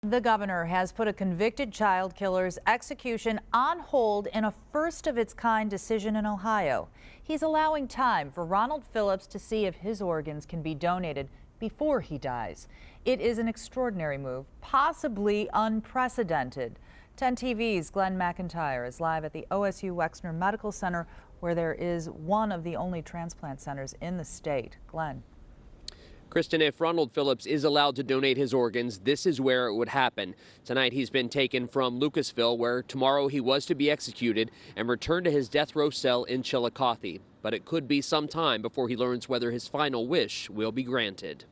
The governor has put a convicted child killer's execution on hold in a first-of-its-kind decision in Ohio. He's allowing time for Ronald Phillips to see if his organs can be donated before he dies. It is an extraordinary move, possibly unprecedented. 10 TV's Glenn McIntyre is live at the OSU Wexner Medical Center, where there is one of the only transplant centers in the state. Glenn. Kristen, if Ronald Phillips is allowed to donate his organs, this is where it would happen. Tonight, he's been taken from Lucasville, where tomorrow he was to be executed and returned to his death row cell in Chillicothe. But it could be some time before he learns whether his final wish will be granted.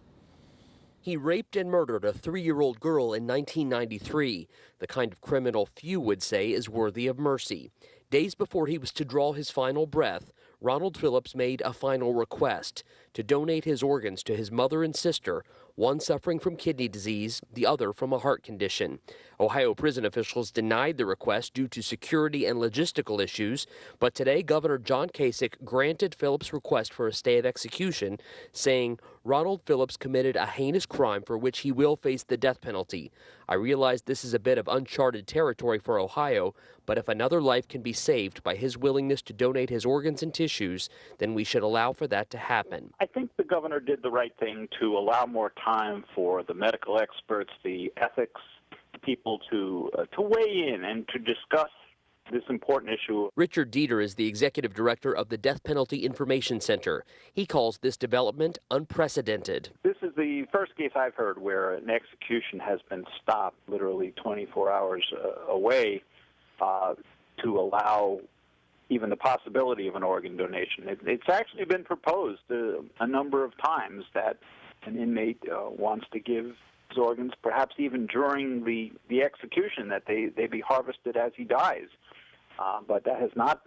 He raped and murdered a 3-year-old girl in 1993, the kind of criminal few would say is worthy of mercy. Days before he was to draw his final breath, Ronald Phillips made a final request to donate his organs to his mother and sister, one suffering from kidney disease, the other from a heart condition. Ohio prison officials denied the request due to security and logistical issues, but today Governor John Kasich granted Phillips' request for a stay of execution, saying Ronald Phillips committed a heinous crime for which he will face the death penalty. I realize this is a bit of uncharted territory for Ohio, but if another life can be saved by his willingness to donate his organs and tissues, then we should allow for that to happen. I think the governor did the right thing to allow more time for the medical experts, the ethics people to weigh in and to discuss this important issue. Richard Dieter is the executive director of the Death Penalty Information Center. He calls this development unprecedented. This is the first case I've heard where an execution has been stopped literally 24 hours away to allow even the possibility of an organ donation. It's actually been proposed a number of times that an inmate wants to give his organs, perhaps even during the execution, that they be harvested as he dies. But that has not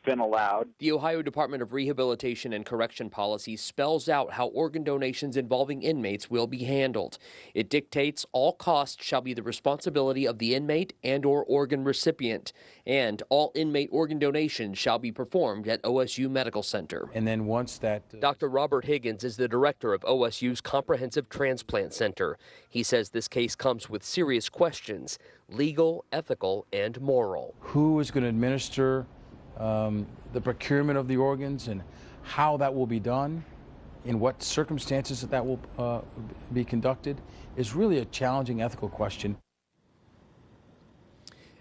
been allowed. The Ohio Department of Rehabilitation and Correction policy spells out how organ donations involving inmates will be handled. It dictates all costs shall be the responsibility of the inmate and/or organ recipient, and all inmate organ donations shall be performed at OSU Medical Center. And then once that... Dr. Robert Higgins is the director of OSU's Comprehensive Transplant Center. He says this case comes with serious questions, legal, ethical, and moral. Who is going to administer the procurement of the organs and how that will be done, in what circumstances that will be conducted, is really a challenging ethical question.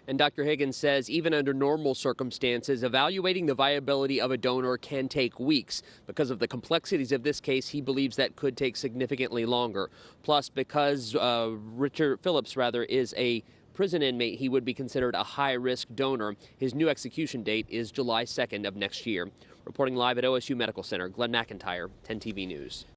And Dr. Higgins says even under normal circumstances, evaluating the viability of a donor can take weeks. Because of the complexities of this case, he believes that could take significantly longer. Plus, because Richard Phillips is a prison inmate, he would be considered a high-risk donor. His new execution date is July 2nd of next year. Reporting live at OSU Medical Center, Glenn McIntyre, 10 TV News.